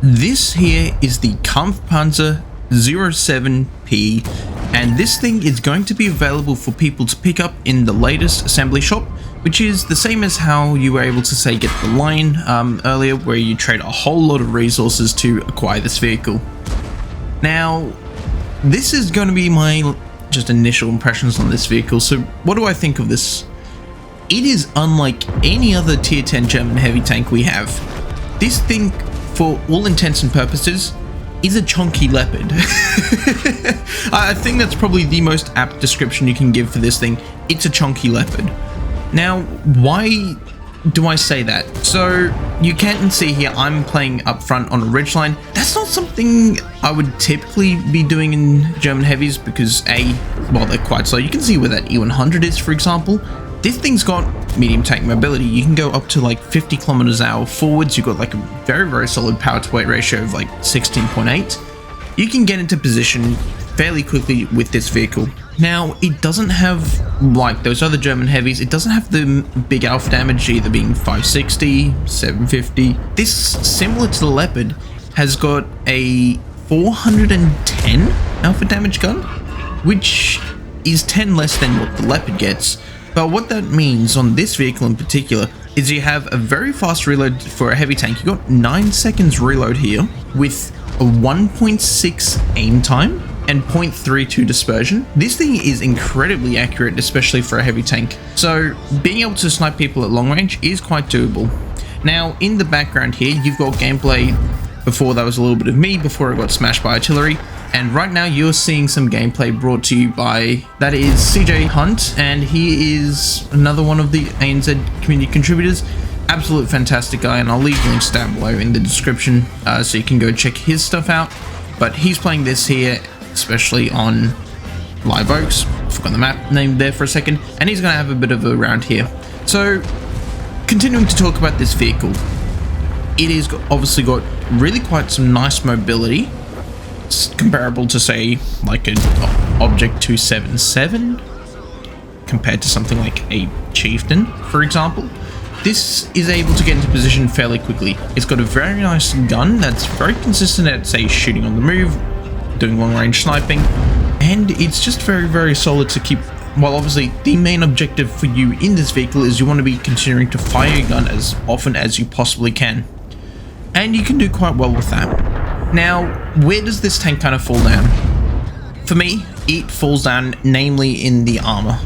This here is the Kampfpanzer 07P, and this thing is going to be available for people to pick up in the latest assembly shop, which is the same as how you were able to say get the line earlier, where you trade a whole lot of resources to acquire this vehicle. Now, this is going to be my just initial impressions on this vehicle. So what do I think of this? It is unlike any other tier 10 German heavy tank we have. This thing, for all intents and purposes, is a chunky leopard. I think that's probably the most apt description you can give for this thing. It's a chunky leopard. Now, why do I say that? So you can see here I'm playing up front on a ridgeline. That's not something I would typically be doing in German heavies because well, they're quite slow. You can see where that E100 is, for example. This thing's got medium tank mobility. You can go up to like 50 kilometers an hour forwards. You've got like a very solid power to weight ratio of like 16.8. You can get into position fairly quickly with this vehicle. Now, it doesn't have, like those other German heavies, it doesn't have the big alpha damage, either being 560, 750. This, similar to the Leopard, has got a 410 alpha damage gun, which is 10 less than what the Leopard gets. But what that means on this vehicle in particular is you have a very fast reload for a heavy tank. You got 9 seconds reload here with a 1.6 aim time and 0.32 dispersion. This thing is incredibly accurate, especially for a heavy tank. So being able to snipe people at long range is quite doable. Now, in the background here, you've got gameplay. Before that was a little bit of me before I got smashed by artillery. And right now you're seeing some gameplay brought to you by, that is CJ Hunt, and he is another one of the ANZ community contributors. Absolute fantastic guy, and I'll leave links down below in the description so you can go check his stuff out. But he's playing this here, especially on Live Oaks. Forgot the map name there for a second, and he's going to have a bit of a round here. So, continuing to talk about this vehicle, it is obviously got really quite some nice mobility. It's comparable to, say, like an Object 277 compared to something like a Chieftain, for example. This is able to get into position fairly quickly. It's got a very nice gun that's very consistent at, say, shooting on the move, doing long range sniping, and it's just very solid to keep. While obviously the main objective for you in this vehicle is you want to be continuing to fire your gun as often as you possibly can, and you can do quite well with that. Now, where does this tank kind of fall down? For me, it falls down namely in the armor.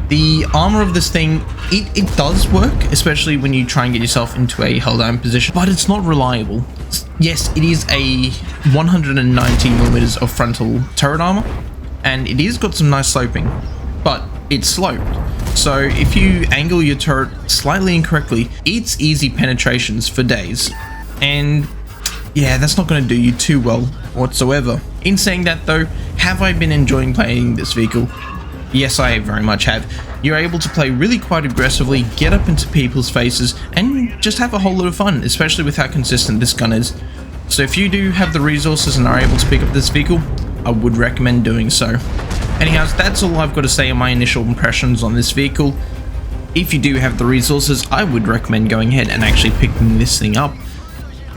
The armor of this thing, it does work, especially when you try and get yourself into a held down position, but it's not reliable. Yes, it is a 190 millimeters of frontal turret armor, and it is got some nice sloping, but it's sloped. So if you angle your turret slightly incorrectly, it's easy penetrations for days. And yeah, that's not going to do you too well whatsoever. In saying that though, have I been enjoying playing this vehicle? Yes, I very much have. You're able to play really quite aggressively, get up into people's faces, and just have a whole lot of fun, especially with how consistent this gun is. So if you do have the resources and are able to pick up this vehicle, I would recommend doing so. Anyhow, that's all I've got to say on my initial impressions on this vehicle. If you do have the resources, I would recommend going ahead and actually picking this thing up.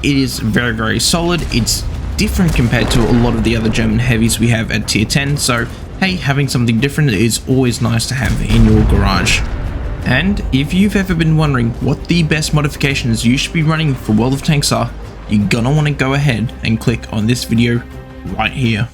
It is very solid. It's different compared to a lot of the other German heavies we have at tier 10, so hey, having something different is always nice to have in your garage. And if you've ever been wondering what the best modifications you should be running for World of Tanks are, you're gonna want to go ahead and click on this video right here.